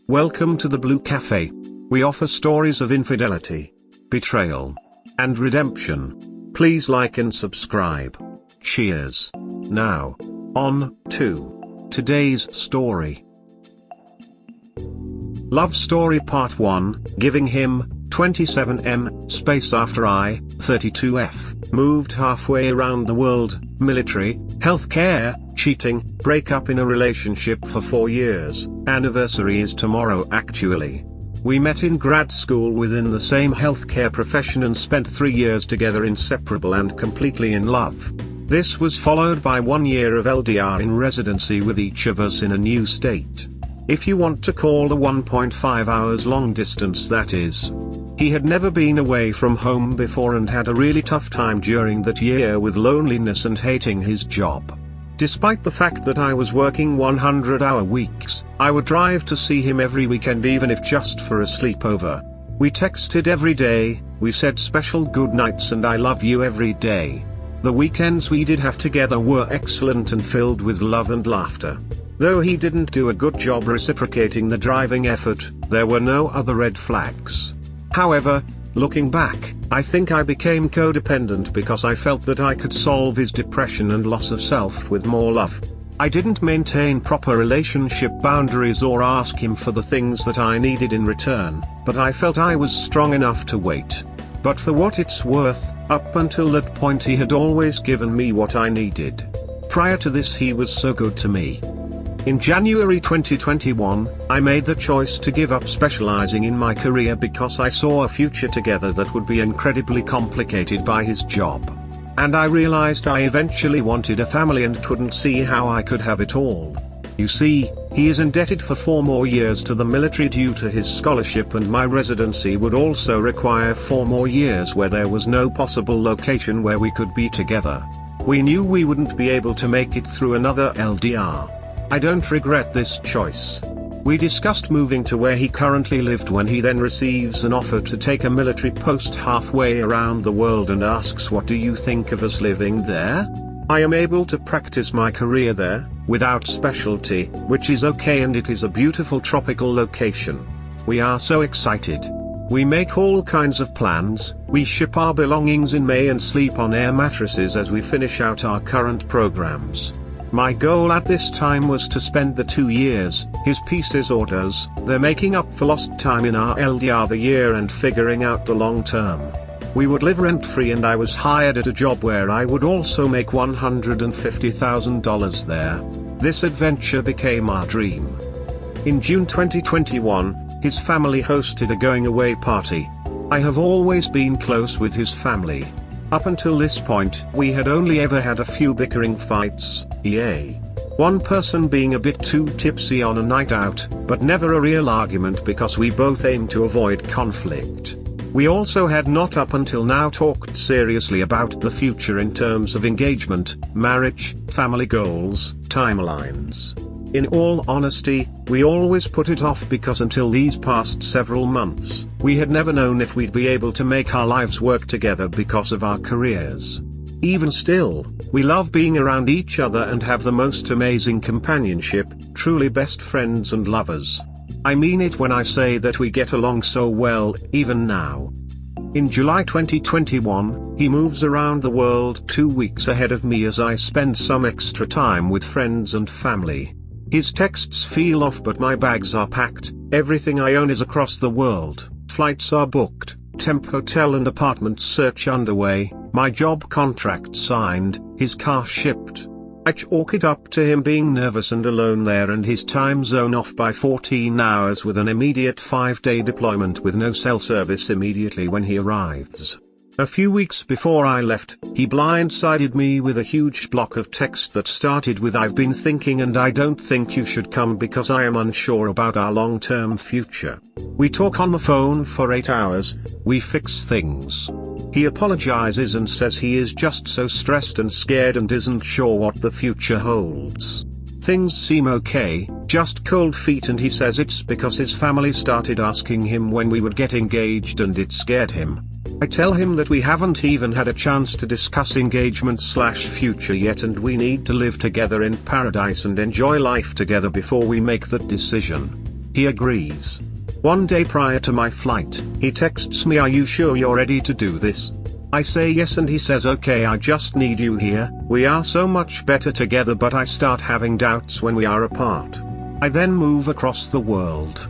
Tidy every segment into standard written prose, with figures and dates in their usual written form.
Welcome to the Blue Cafe. We offer stories of infidelity, betrayal, and redemption. Please like and subscribe. Cheers. Now, on to today's story. Love Story Part 1, Giving Him 27M, space after I, 32F, moved halfway around the world, military, healthcare, cheating, break up in a relationship for 4 years, anniversary is tomorrow actually. We met in grad school within the same healthcare profession and spent 3 years together inseparable and completely in love. This was followed by 1 year of LDR in residency with each of us in a new state. If you want to call the 1.5 hours long distance that is. He had never been away from home before and had a really tough time during that year with loneliness and hating his job. Despite the fact that I was working 100-hour weeks, I would drive to see him every weekend even if just for a sleepover. We texted every day, we said special goodnights and I love you every day. The weekends we did have together were excellent and filled with love and laughter. Though he didn't do a good job reciprocating the driving effort, there were no other red flags. However, looking back, I think I became codependent because I felt that I could solve his depression and loss of self with more love. I didn't maintain proper relationship boundaries or ask him for the things that I needed in return, but I felt I was strong enough to wait. But for what it's worth, up until that point he had always given me what I needed. Prior to this he was so good to me. In January 2021, I made the choice to give up specializing in my career because I saw a future together that would be incredibly complicated by his job. And I realized I eventually wanted a family and couldn't see how I could have it all. You see, he is indebted for 4 more years to the military due to his scholarship and my residency would also require 4 more years where there was no possible location where we could be together. We knew we wouldn't be able to make it through another LDR. I don't regret this choice. We discussed moving to where he currently lived when he then receives an offer to take a military post halfway around the world and asks, what do you think of us living there? I am able to practice my career there, without specialty, which is okay and it is a beautiful tropical location. We are so excited. We make all kinds of plans, we ship our belongings in May and sleep on air mattresses as we finish out our current programs. My goal at this time was to spend the 2 years, his pieces orders, they're making up for lost time in our LDR the year and figuring out the long term. We would live rent-free and I was hired at a job where I would also make $150,000 there. This adventure became our dream. In June 2021, his family hosted a going-away party. I have always been close with his family. Up until this point, we had only ever had a few bickering fights, one person being a bit too tipsy on a night out, but never a real argument because we both aimed to avoid conflict. We also had not up until now talked seriously about the future in terms of engagement, marriage, family goals, timelines. In all honesty, we always put it off because until these past several months, we had never known if we'd be able to make our lives work together because of our careers. Even still, we love being around each other and have the most amazing companionship, truly best friends and lovers. I mean it when I say that we get along so well, even now. In July 2021, he moves around the world 2 weeks ahead of me as I spend some extra time with friends and family. His texts feel off but my bags are packed, everything I own is across the world, flights are booked, temp hotel and apartment search underway, my job contract signed, his car shipped. I chalk it up to him being nervous and alone there and his time zone off by 14 hours with an immediate 5-day deployment with no cell service immediately when he arrives. A few weeks before I left, he blindsided me with a huge block of text that started with I've been thinking and I don't think you should come because I am unsure about our long-term future. We talk on the phone for 8 hours, we fix things. He apologizes and says he is just so stressed and scared and isn't sure what the future holds. Things seem okay, just cold feet and he says it's because his family started asking him when we would get engaged and it scared him. I tell him that we haven't even had a chance to discuss engagement/future yet and we need to live together in paradise and enjoy life together before we make that decision. He agrees. One day prior to my flight, he texts me, "Are you sure you're ready to do this?" I say yes, and he says, "Okay, I just need you here." We are so much better together, but I start having doubts when we are apart. I then move across the world.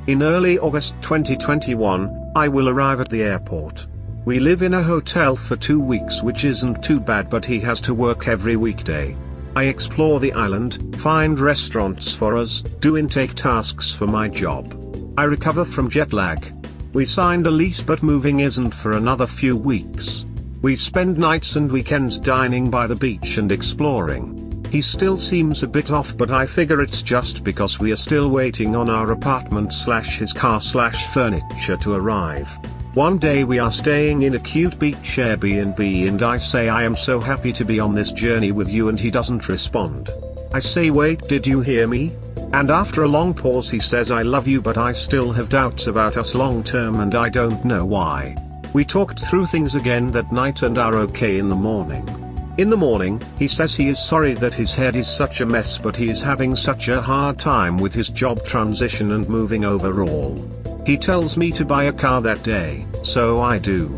In early August 2021, I will arrive at the airport. We live in a hotel for 2 weeks, which isn't too bad, but he has to work every weekday. I explore the island, find restaurants for us, do intake tasks for my job. I recover from jet lag. We signed a lease, but moving isn't for another few weeks. We spend nights and weekends dining by the beach and exploring. He still seems a bit off, but I figure it's just because we are still waiting on our apartment / his / furniture to arrive. One day we are staying in a cute beach Airbnb and I say, "I am so happy to be on this journey with you," and he doesn't respond. I say, "Wait, did you hear me?" And after a long pause he says, "I love you, but I still have doubts about us long term and I don't know why." We talked through things again that night and are okay in the morning. In the morning, he says he is sorry that his head is such a mess, but he is having such a hard time with his job transition and moving overall. He tells me to buy a car that day, so I do.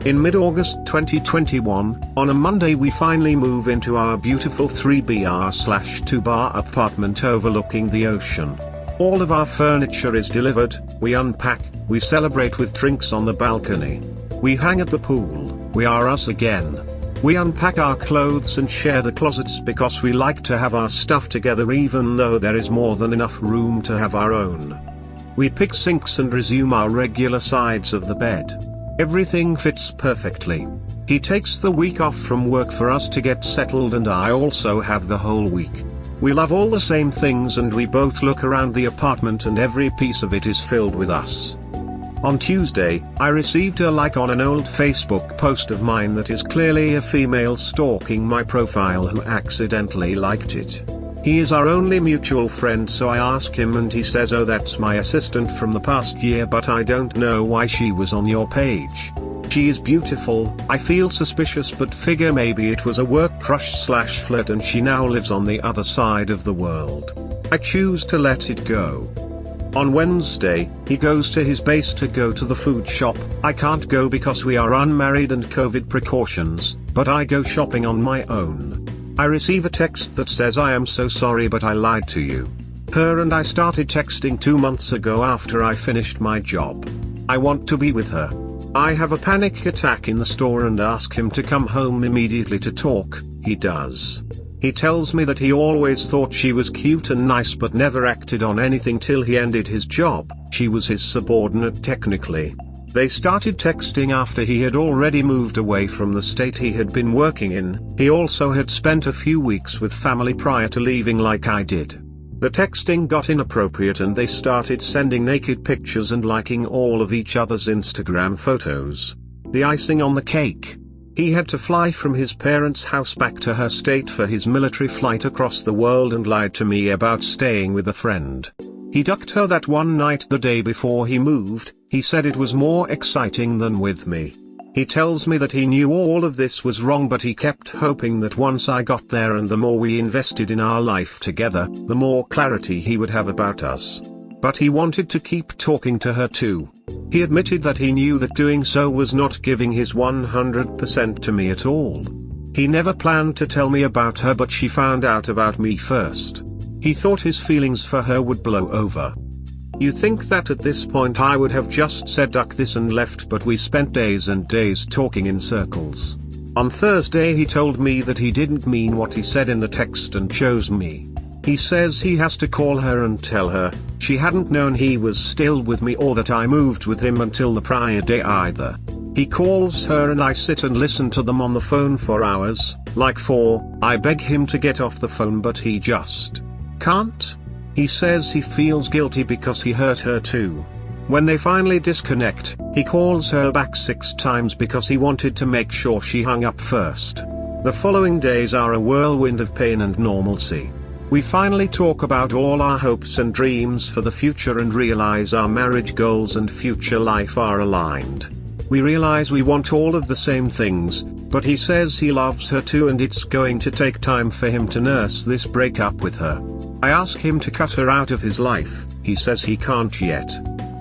In mid-August 2021, on a Monday we finally move into our beautiful 3BR/2-bar apartment overlooking the ocean. All of our furniture is delivered, we unpack, we celebrate with drinks on the balcony. We hang at the pool, we are us again. We unpack our clothes and share the closets because we like to have our stuff together, even though there is more than enough room to have our own. We pick sinks and resume our regular sides of the bed. Everything fits perfectly. He takes the week off from work for us to get settled, and I also have the whole week. We love all the same things and we both look around the apartment and every piece of it is filled with us. On Tuesday, I received a like on an old Facebook post of mine that is clearly a female stalking my profile who accidentally liked it. He is our only mutual friend, so I ask him and he says, "Oh, that's my assistant from the past year, but I don't know why she was on your page. She is beautiful." I feel suspicious but figure maybe it was a work crush / flirt and she now lives on the other side of the world. I choose to let it go. On Wednesday, he goes to his base to go to the food shop. I can't go because we are unmarried and COVID precautions, but I go shopping on my own. I receive a text that says, "I am so sorry, but I lied to you. Her and I started texting 2 months ago after I finished my job. I want to be with her." I have a panic attack in the store and ask him to come home immediately to talk. He does. He tells me that he always thought she was cute and nice but never acted on anything till he ended his job. She was his subordinate technically. They started texting after he had already moved away from the state he had been working in. He also had spent a few weeks with family prior to leaving like I did. The texting got inappropriate and they started sending naked pictures and liking all of each other's Instagram photos. The icing on the cake. He had to fly from his parents' house back to her state for his military flight across the world and lied to me about staying with a friend. He ducked her that one night the day before he moved. He said it was more exciting than with me. He tells me that he knew all of this was wrong, but he kept hoping that once I got there and the more we invested in our life together, the more clarity he would have about us. But he wanted to keep talking to her too. He admitted that he knew that doing so was not giving his 100% to me at all. He never planned to tell me about her, but she found out about me first. He thought his feelings for her would blow over. You think that at this point I would have just said duck this and left, but we spent days and days talking in circles. On Thursday he told me that he didn't mean what he said in the text and chose me. He says he has to call her and tell her. She hadn't known he was still with me or that I moved with him until the prior day either. He calls her and I sit and listen to them on the phone for hours, like 4. I beg him to get off the phone but he just can't. He says he feels guilty because he hurt her too. When they finally disconnect, he calls her back 6 times because he wanted to make sure she hung up first. The following days are a whirlwind of pain and normalcy. We finally talk about all our hopes and dreams for the future and realize our marriage goals and future life are aligned. We realize we want all of the same things, but he says he loves her too and it's going to take time for him to nurse this breakup with her. I ask him to cut her out of his life. He says he can't yet.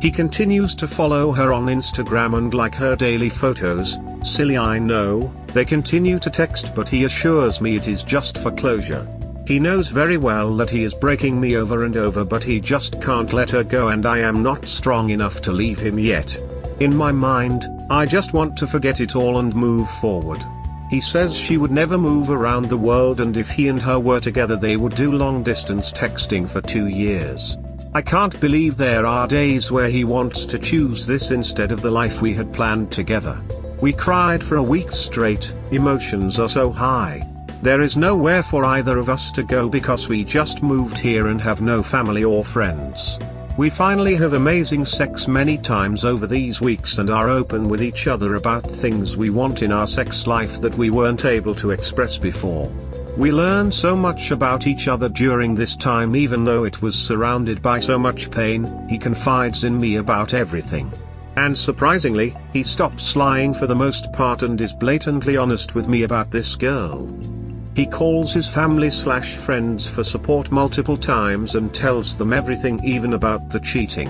He continues to follow her on Instagram and like her daily photos. Silly, I know. They continue to text, but he assures me it is just for closure. He knows very well that he is breaking me over and over, but he just can't let her go, and I am not strong enough to leave him yet. In my mind, I just want to forget it all and move forward. He says she would never move around the world, and if he and her were together they would do long distance texting for 2 years. I can't believe there are days where he wants to choose this instead of the life we had planned together. We cried for a week straight. Emotions are so high. There is nowhere for either of us to go because we just moved here and have no family or friends. We finally have amazing sex many times over these weeks and are open with each other about things we want in our sex life that we weren't able to express before. We learn so much about each other during this time, even though it was surrounded by so much pain. He confides in me about everything. And surprisingly, he stops lying for the most part and is blatantly honest with me about this girl. He calls his family/friends for support multiple times and tells them everything, even about the cheating.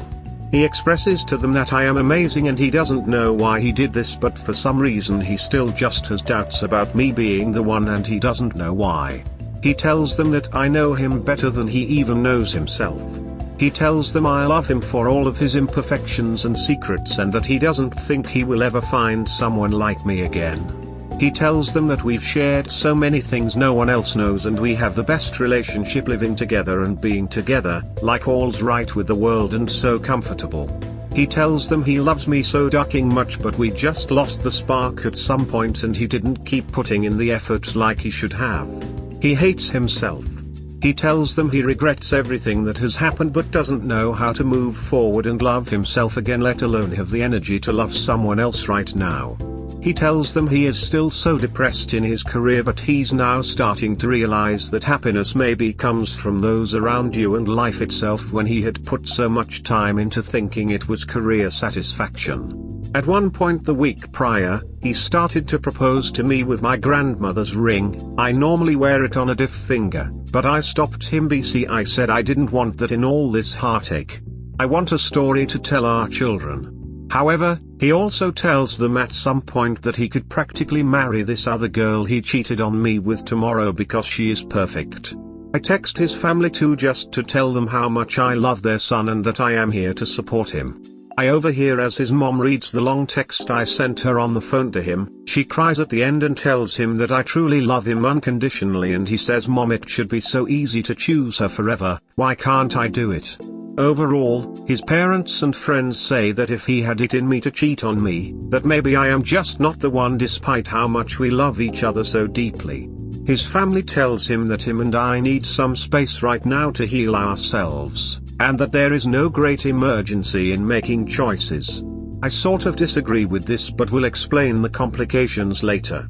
He expresses to them that I am amazing and he doesn't know why he did this, but for some reason he still just has doubts about me being the one and he doesn't know why. He tells them that I know him better than he even knows himself. He tells them I love him for all of his imperfections and secrets and that he doesn't think he will ever find someone like me again. He tells them that we've shared so many things no one else knows and we have the best relationship, living together and being together, like all's right with the world and so comfortable. He tells them he loves me so ducking much, but we just lost the spark at some point and he didn't keep putting in the effort like he should have. He hates himself. He tells them he regrets everything that has happened but doesn't know how to move forward and love himself again, let alone have the energy to love someone else right now. He tells them he is still so depressed in his career, but he's now starting to realize that happiness maybe comes from those around you and life itself, when he had put so much time into thinking it was career satisfaction. At one point the week prior, he started to propose to me with my grandmother's ring. I normally wear it on a diff finger, but I stopped him. I said I didn't want that in all this heartache. I want a story to tell our children. However, he also tells them at some point that he could practically marry this other girl he cheated on me with tomorrow because she is perfect. I text his family too, just to tell them how much I love their son and that I am here to support him. I overhear as his mom reads the long text I sent her on the phone to him. She cries at the end and tells him that I truly love him unconditionally, and he says, "Mom, it should be so easy to choose her forever, why can't I do it?" Overall, his parents and friends say that if he had it in me to cheat on me, that maybe I am just not the one, despite how much we love each other so deeply. His family tells him that him and I need some space right now to heal ourselves, and that there is no great emergency in making choices. I sort of disagree with this, but will explain the complications later.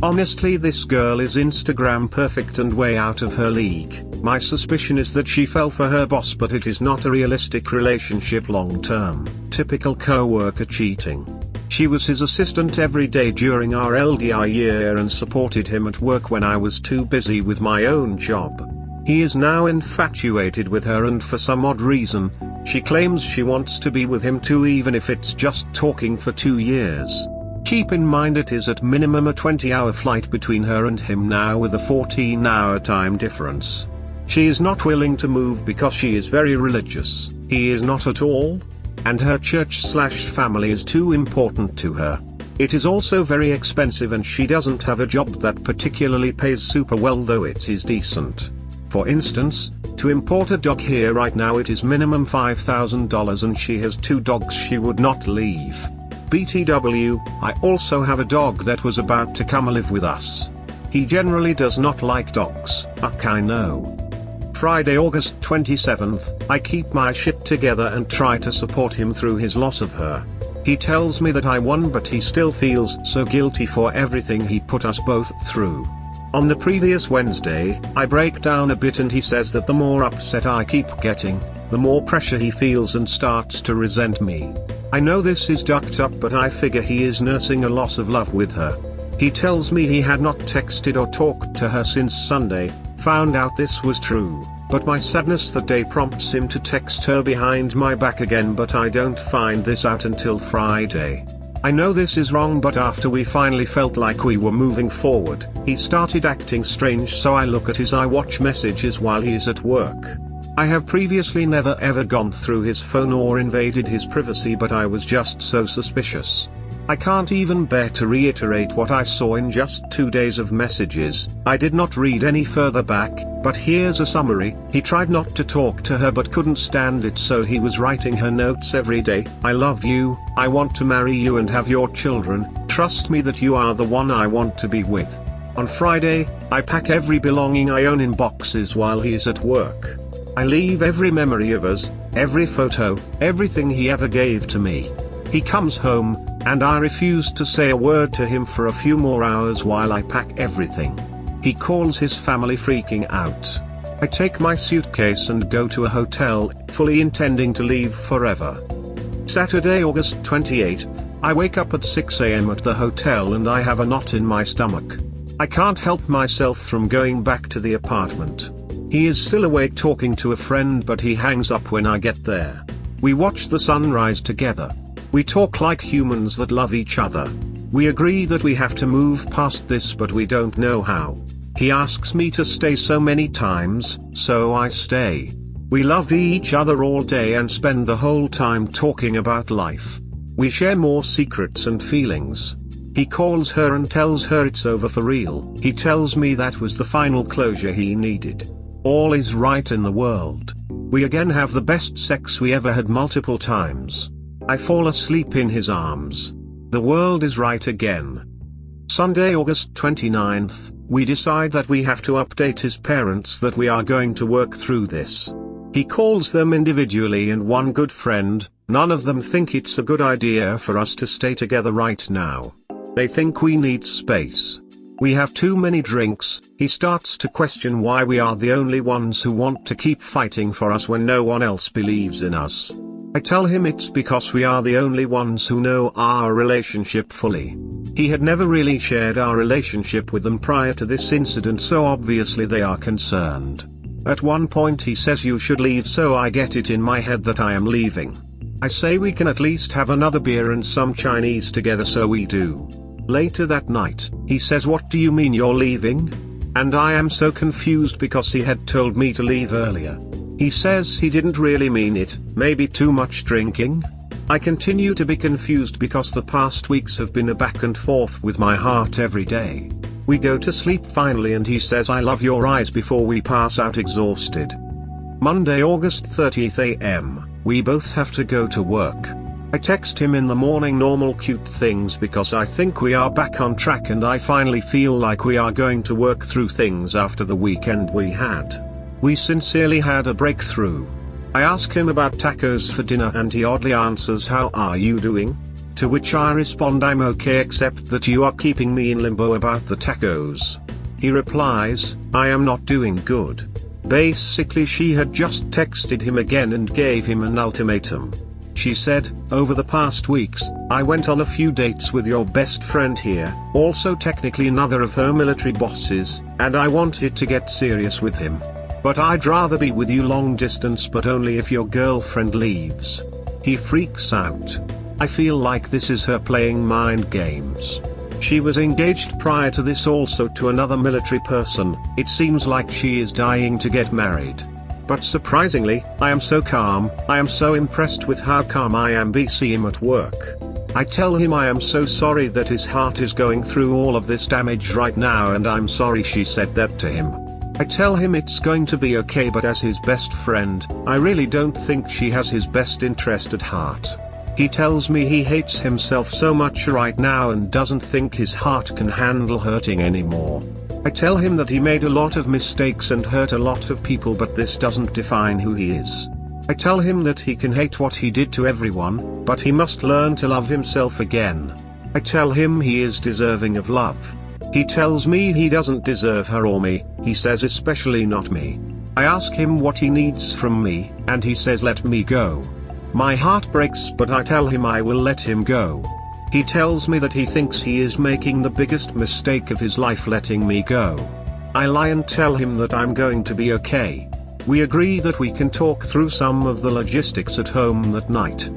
Honestly, this girl is Instagram perfect and way out of her league. My suspicion is that she fell for her boss, but it is not a realistic relationship long term. Typical co-worker cheating. She was his assistant every day during our LDR year and supported him at work when I was too busy with my own job. He is now infatuated with her, and for some odd reason, she claims she wants to be with him too, even if it's just talking for 2 years. Keep in mind it is at minimum a 20-hour flight between her and him now, with a 14-hour time difference. She is not willing to move because she is very religious. He is not at all. And her church/family is too important to her. It is also very expensive, and she doesn't have a job that particularly pays super well, though it is decent. For instance, to import a dog here right now it is minimum $5,000, and she has 2 dogs she would not leave. BTW, I also have a dog that was about to come live with us. He generally does not like dogs. I know. Friday, August 27th, I keep my shit together and try to support him through his loss of her. He tells me that I won, but he still feels so guilty for everything he put us both through. On the previous Wednesday, I break down a bit and he says that the more upset I keep getting, the more pressure he feels and starts to resent me. I know this is ducked up, but I figure he is nursing a loss of love with her. He tells me he had not texted or talked to her since Sunday. Found out this was true. but my sadness that day prompts him to text her behind my back again, but I don't find this out until Friday. I know this is wrong, but after we finally felt like we were moving forward, he started acting strange, so I look at his iWatch messages while he's at work. I have previously never ever gone through his phone or invaded his privacy, but I was just so suspicious. I can't even bear to reiterate what I saw in just 2 days of messages. I did not read any further back, but here's a summary. He tried not to talk to her but couldn't stand it, so he was writing her notes every day. I love you, I want to marry you and have your children, trust me that you are the one I want to be with. On Friday, I pack every belonging I own in boxes while he's at work. I leave every memory of us, every photo, everything he ever gave to me. He comes home, and I refuse to say a word to him for a few more hours while I pack everything. He calls his family, freaking out. I take my suitcase and go to a hotel, fully intending to leave forever. Saturday, August 28th, I wake up at 6 a.m. at the hotel and I have a knot in my stomach. I can't help myself from going back to the apartment. He is still awake talking to a friend, but he hangs up when I get there. We watch the sunrise together. We talk like humans that love each other. We agree that we have to move past this, but we don't know how. He asks me to stay so many times, so I stay. We love each other all day and spend the whole time talking about life. We share more secrets and feelings. He calls her and tells her it's over for real. He tells me that was the final closure he needed. All is right in the world. We again have the best sex we ever had multiple times. I fall asleep in his arms. The world is right again. Sunday, August 29th, we decide that we have to update his parents that we are going to work through this. He calls them individually and one good friend. None of them think it's a good idea for us to stay together right now. They think we need space. We have too many drinks. He starts to question why we are the only ones who want to keep fighting for us when no one else believes in us. I tell him it's because we are the only ones who know our relationship fully. He had never really shared our relationship with them prior to this incident, so obviously they are concerned. At one point he says you should leave, so I get it in my head that I am leaving. I say we can at least have another beer and some Chinese together, so we do. Later that night, he says, "What do you mean you're leaving?" And I am so confused because he had told me to leave earlier. He says he didn't really mean it, maybe too much drinking? I continue to be confused because the past weeks have been a back and forth with my heart every day. We go to sleep finally and he says I love your eyes before we pass out exhausted. Monday, August 30th a.m., we both have to go to work. I text him in the morning normal cute things because I think we are back on track and I finally feel like we are going to work through things after the weekend we had. We sincerely had a breakthrough. I ask him about tacos for dinner and he oddly answers, "How are you doing?" To which I respond, "I'm okay except that you are keeping me in limbo about the tacos." He replies, "I am not doing good." Basically she had just texted him again and gave him an ultimatum. She said, "Over the past weeks, I went on a few dates with your best friend here, also technically another of her military bosses, and I wanted to get serious with him. But I'd rather be with you long distance, but only if your girlfriend leaves." He freaks out. I feel like this is her playing mind games. She was engaged prior to this also to another military person. It seems like she is dying to get married. But surprisingly, I am so calm. I am so impressed with how calm I am. See him at work. I tell him I am so sorry that his heart is going through all of this damage right now, and I'm sorry she said that to him. I tell him it's going to be okay, but as his best friend, I really don't think she has his best interest at heart. He tells me he hates himself so much right now and doesn't think his heart can handle hurting anymore. I tell him that he made a lot of mistakes and hurt a lot of people, but this doesn't define who he is. I tell him that he can hate what he did to everyone, but he must learn to love himself again. I tell him he is deserving of love. He tells me he doesn't deserve her or me. He says especially not me. I ask him what he needs from me, and he says let me go. My heart breaks, but I tell him I will let him go. He tells me that he thinks he is making the biggest mistake of his life letting me go. I lie and tell him that I'm going to be okay. We agree that we can talk through some of the logistics at home that night.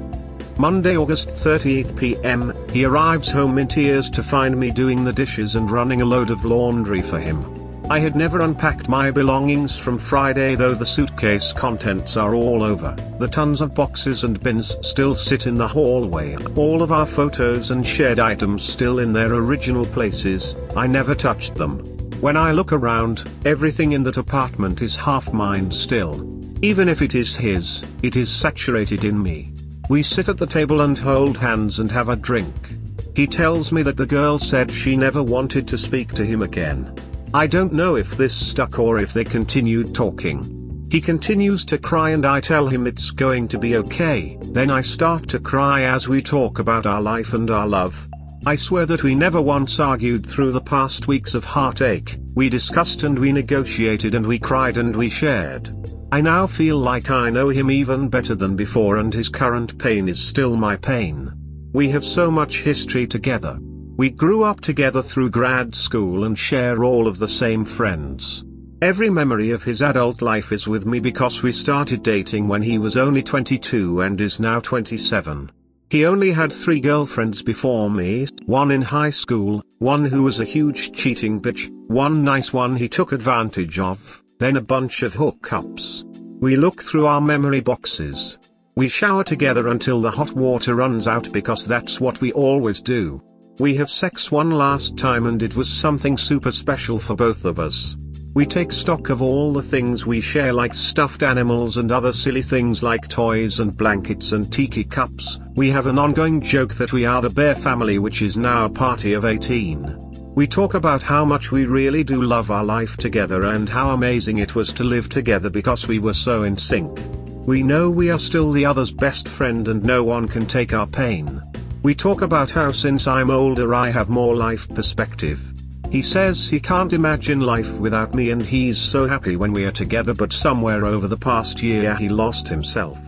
Monday, August 30th p.m, he arrives home in tears to find me doing the dishes and running a load of laundry for him. I had never unpacked my belongings from Friday, though the suitcase contents are all over. The tons of boxes and bins still sit in the hallway. All of our photos and shared items still in their original places. I never touched them. When I look around, everything in that apartment is half mine still. Even if it is his, it is saturated in me. We sit at the table and hold hands and have a drink. He tells me that the girl said she never wanted to speak to him again. I don't know if this stuck or if they continued talking. He continues to cry and I tell him it's going to be okay. Then I start to cry as we talk about our life and our love. I swear that we never once argued through the past weeks of heartache. We discussed and we negotiated and we cried and we shared. I now feel like I know him even better than before, and his current pain is still my pain. We have so much history together. We grew up together through grad school and share all of the same friends. Every memory of his adult life is with me because we started dating when he was only 22 and is now 27. He only had 3 girlfriends before me, one in high school, one who was a huge cheating bitch, one nice one he took advantage of, then a bunch of hookups. We look through our memory boxes. We shower together until the hot water runs out because that's what we always do. We have sex one last time and it was something super special for both of us. We take stock of all the things we share, like stuffed animals and other silly things like toys and blankets and tiki cups. We have an ongoing joke that we are the Bear family, which is now a party of 18. We talk about how much we really do love our life together and how amazing it was to live together because we were so in sync. We know we are still the other's best friend and no one can take our pain. We talk about how since I'm older I have more life perspective. He says he can't imagine life without me and he's so happy when we are together, but somewhere over the past year he lost himself.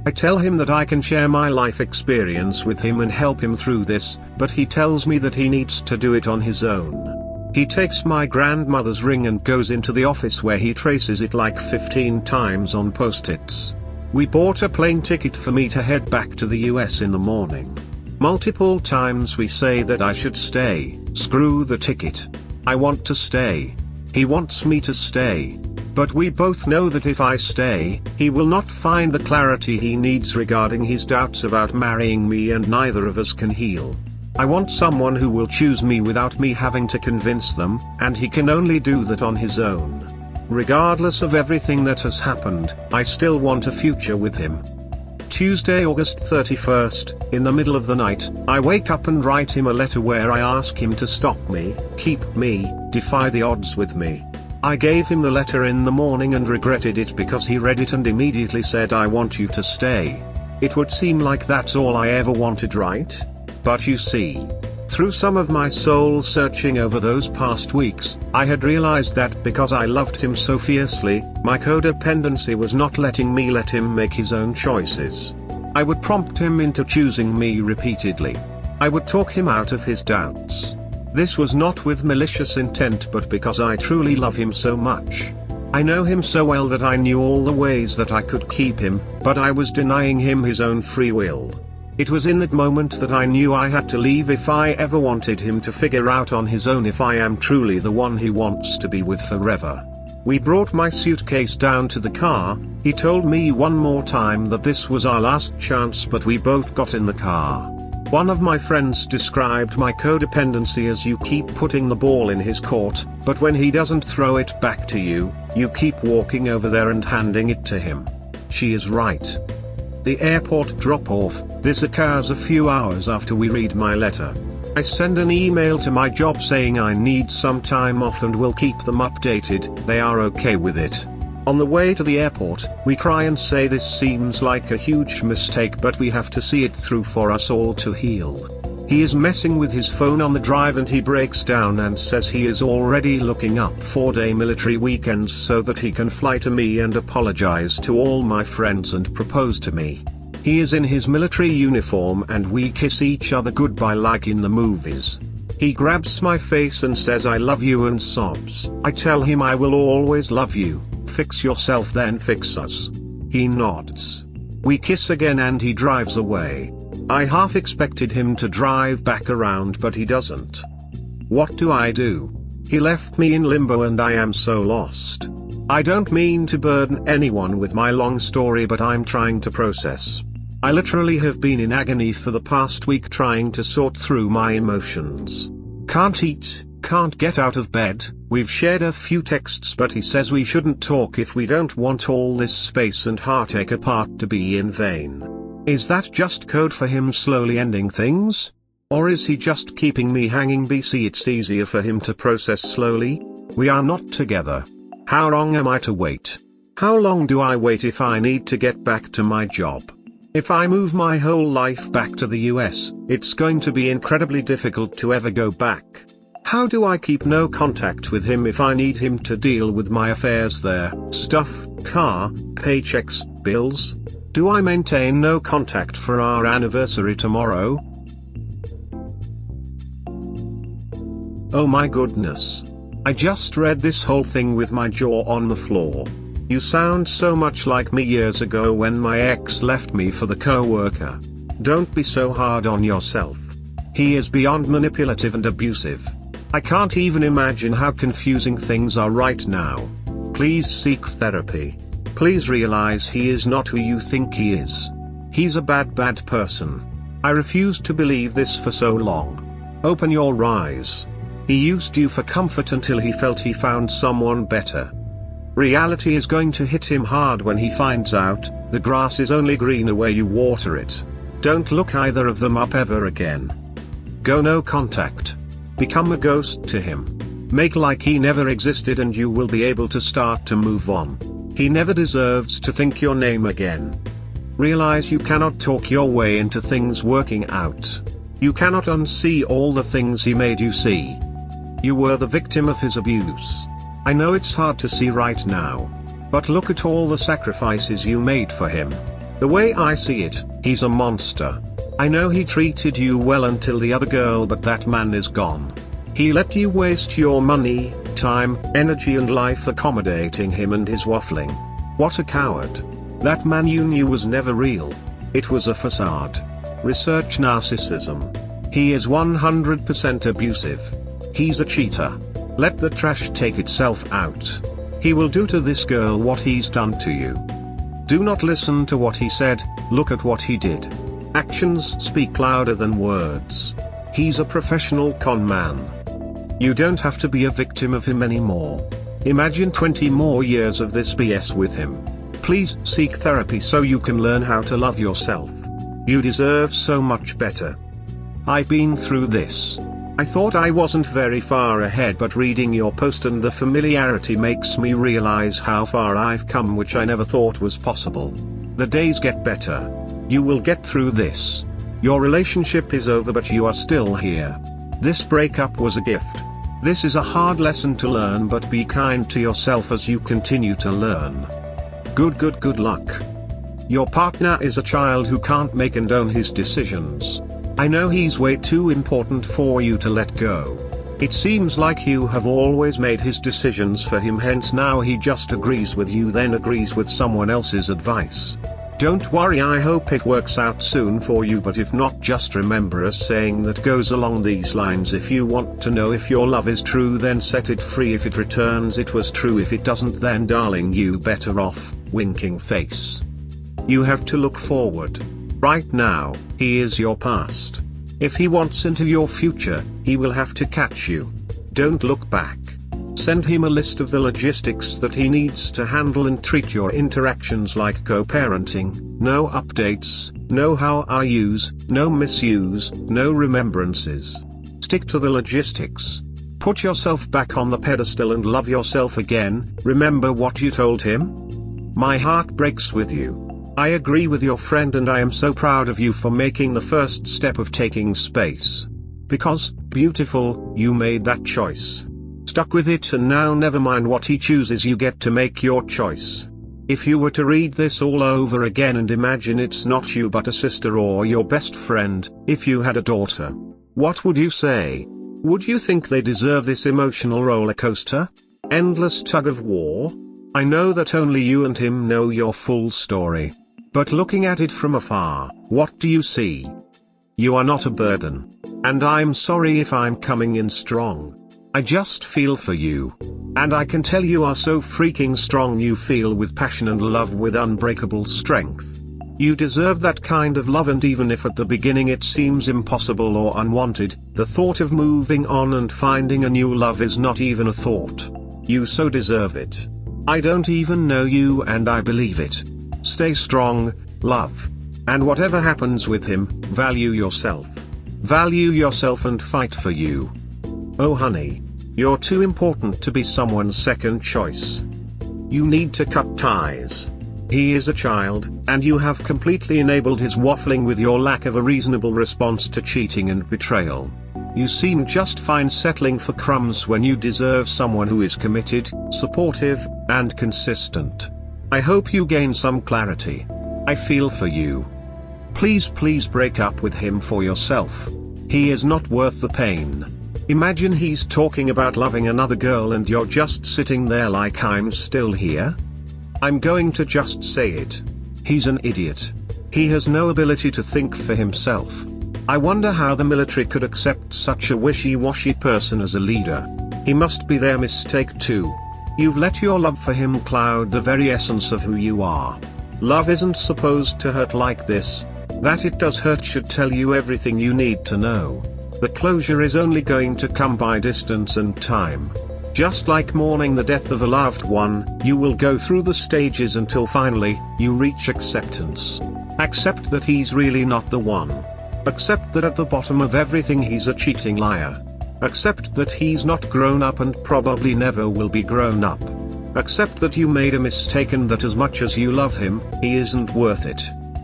I tell him that I can share my life experience with him and help him through this, but he tells me that he needs to do it on his own. He takes my grandmother's ring and goes into the office where he traces it like 15 times on post-its. We bought a plane ticket for me to head back to the US in the morning. Multiple times we say that I should stay. Screw the ticket. I want to stay. He wants me to stay. But we both know that if I stay, he will not find the clarity he needs regarding his doubts about marrying me, and neither of us can heal. I want someone who will choose me without me having to convince them, and he can only do that on his own. Regardless of everything that has happened, I still want a future with him. Tuesday, August 31st, in the middle of the night, I wake up and write him a letter where I ask him to stop me, keep me, defy the odds with me. I gave him the letter in the morning and regretted it because he read it and immediately said, "I want you to stay." It would seem like that's all I ever wanted, right? But you see, through some of my soul searching over those past weeks, I had realized that because I loved him so fiercely, my codependency was not letting me let him make his own choices. I would prompt him into choosing me repeatedly. I would talk him out of his doubts. This was not with malicious intent, but because I truly love him so much. I know him so well that I knew all the ways that I could keep him, but I was denying him his own free will. It was in that moment that I knew I had to leave if I ever wanted him to figure out on his own if I am truly the one he wants to be with forever. We brought my suitcase down to the car. He told me one more time that this was our last chance, but we both got in the car. One of my friends described my codependency as you keep putting the ball in his court, but when he doesn't throw it back to you, you keep walking over there and handing it to him. She is right. The airport drop-off. This occurs a few hours after we read my letter. I send an email to my job saying I need some time off and will keep them updated. They are okay with it. On the way to the airport, we cry and say this seems like a huge mistake, but we have to see it through for us all to heal. He is messing with his phone on the drive and he breaks down and says he is already looking up 4-day military weekends so that he can fly to me and apologize to all my friends and propose to me. He is in his military uniform and we kiss each other goodbye like in the movies. He grabs my face and says I love you and sobs. I tell him I will always love you. fix yourself then fix us. He nods. We kiss again and he drives away. I half expected him to drive back around but he doesn't. What do I do? He left me in limbo and I am so lost. I don't mean to burden anyone with my long story but I'm trying to process. I literally have been in agony for the past week trying to sort through my emotions. Can't eat, can't get out of bed. We've shared a few texts but he says we shouldn't talk if we don't want all this space and heartache apart to be in vain. Is that just code for him slowly ending things? Or is he just keeping me hanging? BC it's easier for him to process slowly. We are not together. How long am I to wait? How long do I wait if I need to get back to my job? If I move my whole life back to the US, it's going to be incredibly difficult to ever go back. How do I keep no contact with him if I need him to deal with my affairs there? Stuff, car, paychecks, bills? Do I maintain no contact for our anniversary tomorrow? Oh my goodness. I just read this whole thing with my jaw on the floor. You sound so much like me years ago when my ex left me for the co-worker. Don't be so hard on yourself. He is beyond manipulative and abusive. I can't even imagine how confusing things are right now. Please seek therapy. Please realize he is not who you think he is. He's a bad person. I refused to believe this for so long. Open your eyes. He used you for comfort until he felt he found someone better. Reality is going to hit him hard when he finds out, the grass is only greener where you water it. Don't look either of them up ever again. Go no contact. Become a ghost to him. Make like he never existed and you will be able to start to move on. He never deserves to think your name again. Realize you cannot talk your way into things working out. You cannot unsee all the things he made you see. You were the victim of his abuse. I know it's hard to see right now. But look at all the sacrifices you made for him. The way I see it, he's a monster. I know he treated you well until the other girl but that man is gone. He let you waste your money, time, energy and life accommodating him and his waffling. What a coward. That man you knew was never real. It was a facade. Research narcissism. He is 100% abusive. He's a cheater. Let the trash take itself out. He will do to this girl what he's done to you. Do not listen to what he said, look at what he did. Actions speak louder than words. He's a professional con man. You don't have to be a victim of him anymore. Imagine 20 more years of this BS with him. Please seek therapy so you can learn how to love yourself. You deserve so much better. I've been through this. I thought I wasn't very far ahead but reading your post and the familiarity makes me realize how far I've come which I never thought was possible. The days get better. You will get through this. Your relationship is over but you are still here. This breakup was a gift. This is a hard lesson to learn but be kind to yourself as you continue to learn. Good luck. Your partner is a child who can't make and own his decisions. I know he's way too important for you to let go. It seems like you have always made his decisions for him hence now he just agrees with you then agrees with someone else's advice. Don't worry I hope it works out soon for you but if not just remember a saying that goes along these lines if you want to know if your love is true then set it free if it returns it was true if it doesn't then darling you better off, winking face. You have to look forward. Right now, he is your past. If he wants into your future, he will have to catch you. Don't look back. Send him a list of the logistics that he needs to handle and treat your interactions like co-parenting. No updates, no how are yous, no misuse, no remembrances. Stick to the logistics. Put yourself back on the pedestal and love yourself again. Remember what you told him? My heart breaks with you. I agree with your friend and I am so proud of you for making the first step of taking space. Because, beautiful, you made that choice. Stuck with it and now never mind what he chooses you get to make your choice. If you were to read this all over again and imagine it's not you but a sister or your best friend, if you had a daughter, what would you say? Would you think they deserve this emotional roller coaster? Endless tug of war? I know that only you and him know your full story. But looking at it from afar, what do you see? You are not a burden. And I'm sorry if I'm coming in strong. I just feel for you. And I can tell you are so freaking strong. You feel with passion and love with unbreakable strength. You deserve that kind of love, and even if at the beginning it seems impossible or unwanted, the thought of moving on and finding a new love is not even a thought. You so deserve it. I don't even know you and I believe it. Stay strong, love. And whatever happens with him, value yourself. Value yourself and fight for you. Oh honey. You're too important to be someone's second choice. You need to cut ties. He is a child, and you have completely enabled his waffling with your lack of a reasonable response to cheating and betrayal. You seem just fine settling for crumbs when you deserve someone who is committed, supportive, and consistent. I hope you gain some clarity. I feel for you. Please break up with him for yourself. He is not worth the pain. Imagine he's talking about loving another girl and you're just sitting there like, I'm still here? I'm going to just say it. He's an idiot. He has no ability to think for himself. I wonder how the military could accept such a wishy-washy person as a leader. He must be their mistake too. You've let your love for him cloud the very essence of who you are. Love isn't supposed to hurt like this. That it does hurt should tell you everything you need to know. The closure is only going to come by distance and time. Just like mourning the death of a loved one, you will go through the stages until finally, you reach acceptance. Accept that he's really not the one. Accept that at the bottom of everything he's a cheating liar. Accept that he's not grown up and probably never will be grown up. Accept that you made a mistake and that as much as you love him, he isn't worth it.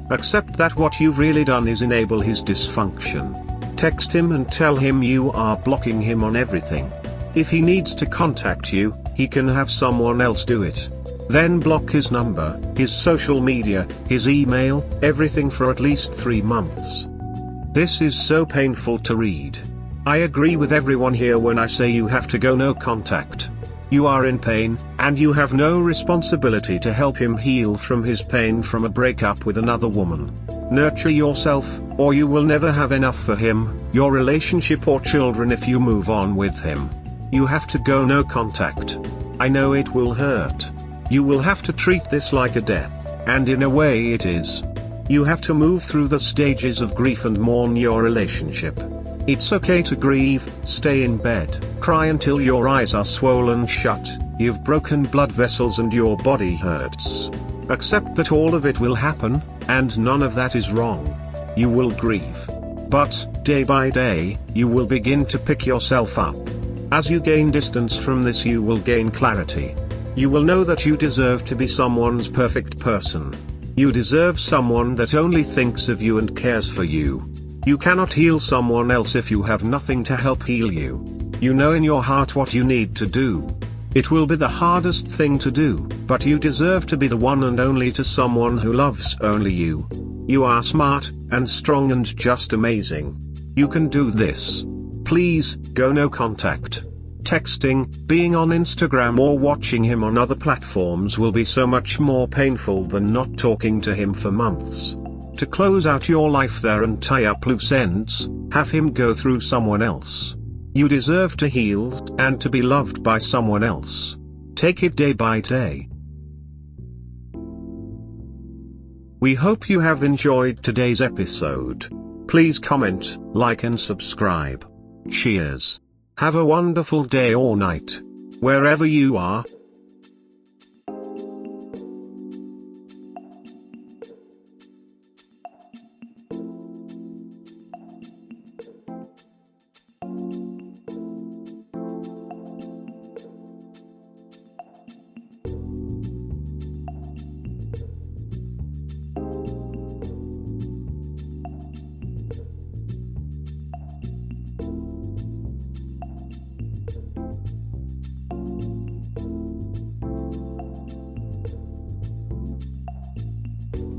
Accept that what you've really done is enable his dysfunction. Text him and tell him you are blocking him on everything. If he needs to contact you, he can have someone else do it. Then block his number, his social media, his email, everything for at least 3 months. This is so painful to read. I agree with everyone here when I say you have to go no contact. You are in pain, and you have no responsibility to help him heal from his pain from a breakup with another woman. Nurture yourself, or you will never have enough for him, your relationship or children if you move on with him. You have to go no contact. I know it will hurt. You will have to treat this like a death, and in a way it is. You have to move through the stages of grief and mourn your relationship. It's okay to grieve, stay in bed, cry until your eyes are swollen shut, you've broken blood vessels and your body hurts. Accept that all of it will happen, and none of that is wrong. You will grieve. But, day by day, you will begin to pick yourself up. As you gain distance from this, you will gain clarity. You will know that you deserve to be someone's perfect person. You deserve someone that only thinks of you and cares for you. You cannot heal someone else if you have nothing to help heal you. You know in your heart what you need to do. It will be the hardest thing to do, but you deserve to be the one and only to someone who loves only you. You are smart, and strong and just amazing. You can do this. Please, go no contact. Texting, being on Instagram or watching him on other platforms will be so much more painful than not talking to him for months. To close out your life there and tie up loose ends, have him go through someone else. You deserve to heal, and to be loved by someone else. Take it day by day. We hope you have enjoyed today's episode. Please comment, like and subscribe. Cheers. Have a wonderful day or night. Wherever you are.